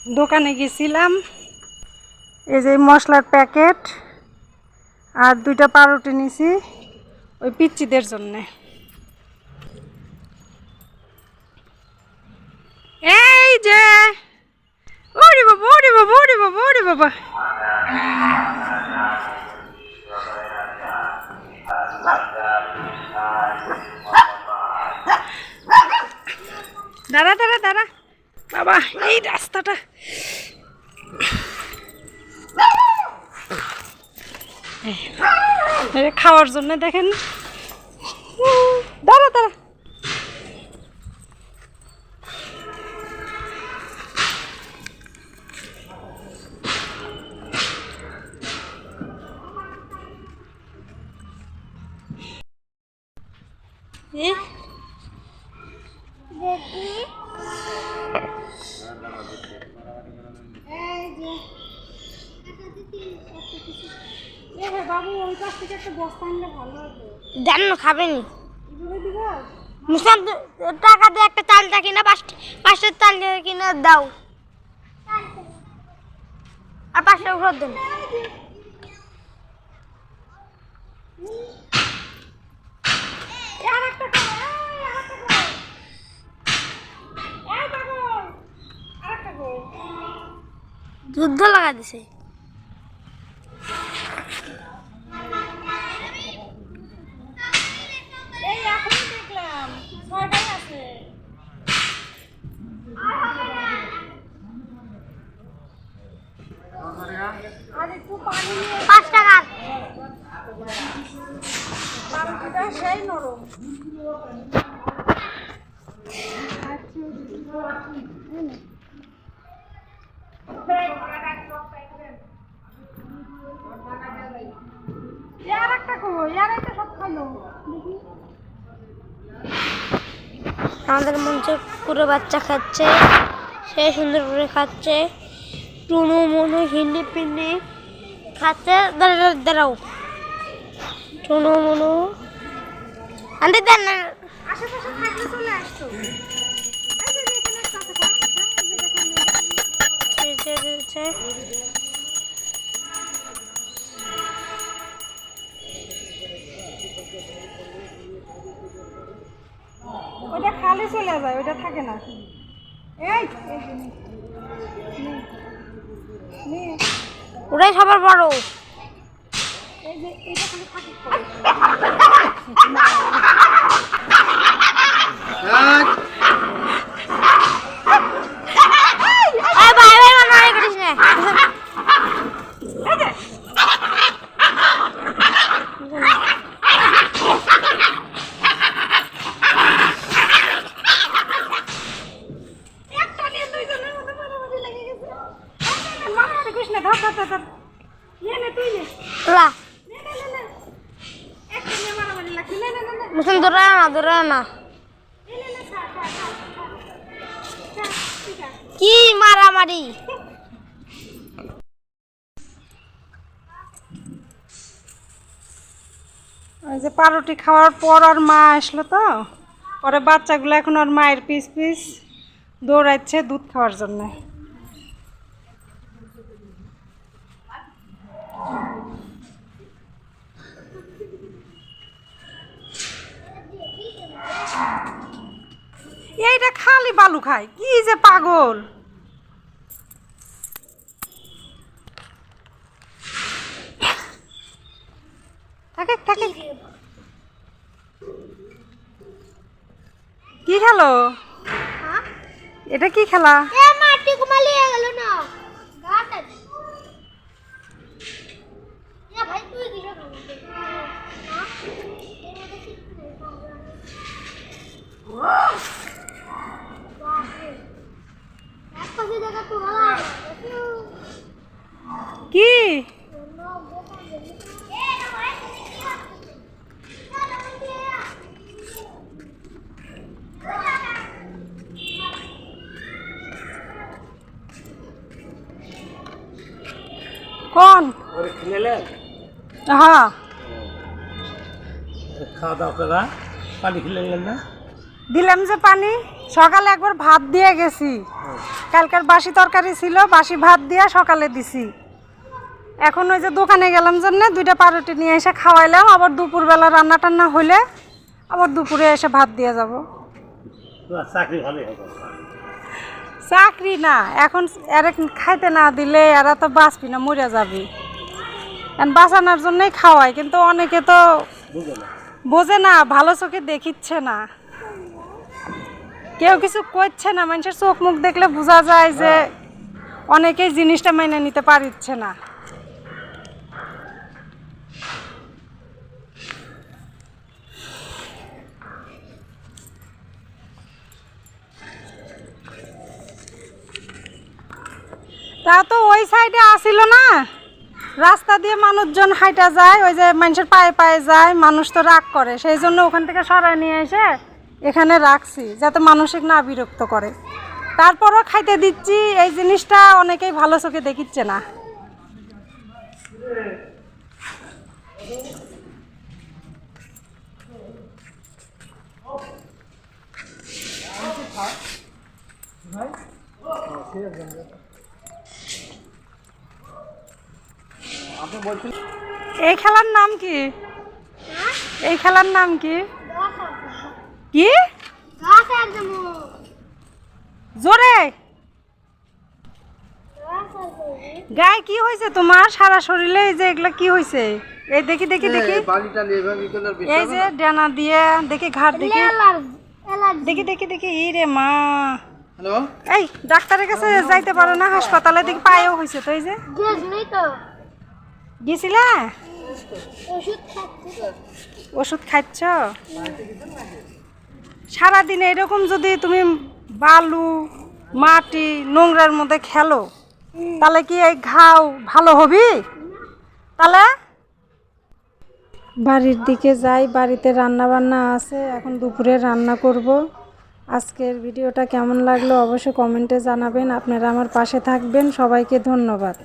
দোকানে গেছিলাম, এই যে মশলার প্যাকেট আর 2টা পাউরুটি নিছি ওই পিচ্চিদের জন্যে। এই যে ওরে বাবা ওরে বাবা ওরে বাবা ওরে বাবা, দাঁড়া দাঁড়া দাঁড়া বাবা, এই রাস্তাটা খাওয়ার জন্য দেখেন। দাঁড়া দাঁড়া, বাবু ওই কাছ থেকে একটা বস্তা আনলে ভালো হতো। দেন না, খাবেনি। টাকা দিয়ে একটা চালটা কিনা, 5টার চাল কিনা দাও, আর 5 টাকা ঘর দেন। যুদ্ধ লাগা দিছে। দেখলাম 6টাই আছে। 5 টাকা সেই নরম। আমাদের মঞ্চে পুরো বাচ্চা খাচ্ছে, সে সুন্দর করে খাচ্ছে। টুনু মনু হিন্দি পিন্দি খাচ্ছে। দাঁড়াও টুনু মনু আনতে দেন না। আশেপাশে থাকলে চলে আসতো। ওটা খালি চলে যায়, ওটা থাকে না। ওটাই সবার বড়। এই যে এটা খালি থাকে। কি মারামারি! ওই যে পাউরুটি খাওয়ার পর আর মা আসলো, তো পরে বাচ্চাগুলো এখন আর মায়ের পিস পিস দৌড়াচ্ছে দুধ খাওয়ার জন্য। এইটা খালি বালু খায়, কি যে পাগল। থাকে থাকে। কি খেলো? এটা কি খেলা? কি কোন? হ্যাঁ, খাওয়া দাওয়া করা, পানি খেলেন না? দিলাম যে পানি, সকালে একবার ভাত দিয়ে গেছি, কালকের বাসি তরকারি ছিল, বাসি ভাত দিয়ে সকালে দিছি। এখন ওই যে দোকানে গেলাম জন্য 2টা পাউরুটি নিয়ে এসে খাওয়াইলাম, আবার দুপুরবেলা রান্না টান্না হলে আবার দুপুরে এসে ভাত দিয়ে যাব। চাকরি না, এখন এর খাইতে না দিলে এরা তো বাঁচবি না, মরে যাবি। বাঁচানোর জন্যই খাওয়াই, কিন্তু অনেকে তো বোঝে না, ভালো চোখে দেখিচ্ছে না, কেউ কিছু করছে না। মানুষের চোখ মুখ দেখলে বোঝা যায় যে অনেকেই জিনিসটা মেনে নিতে পারছে না। তা তো ওই সাইডে আসিল না, রাস্তা দিয়ে মানুষজন হাইটা যায়, ওই যে মানুষের পায়ে পায়ে যায়, মানুষ তো রাগ করে, সেই জন্য ওখান থেকে সরাই নিয়ে এসে এখানে রাখছি যাতে মানসিক না বিরক্ত করে। তারপরও খাইতে দিচ্ছি, এই জিনিসটা অনেকেই ভালো চোখে দেখিচ্ছে না। এই খেলার নাম কি? এই খেলার নাম কি? কি জোরে গায়ে কি হয়েছে তোমার? সারা শরীরে এই যে এগুলা কি হয়েছে? এই দেখি দেখি দেখি, এই যে ডানা দিয়ে দেখি, ঘাট দেখি, দেখি দেখি দেখি, এই রে মা। এই ডাক্তারের কাছে যাইতে পারো না? হাসপাতালে দেখি পায়েও হয়েছে তো। এই যে গেছিলা, ওষুধ খাচ্ছ? সারাদিন এরকম যদি তুমি বালু মাটি নোংরার মধ্যে খেলো, তাহলে কি এই ঘাও ভালো হবি? তাহলে বাড়ির দিকে যাই, বাড়িতে রান্না বান্না আছে, এখন দুপুরে রান্না করব। আজকের ভিডিওটা কেমন লাগলো অবশ্যই কমেন্টে জানাবেন। আপনারা আমার পাশে থাকবেন। সবাইকে ধন্যবাদ।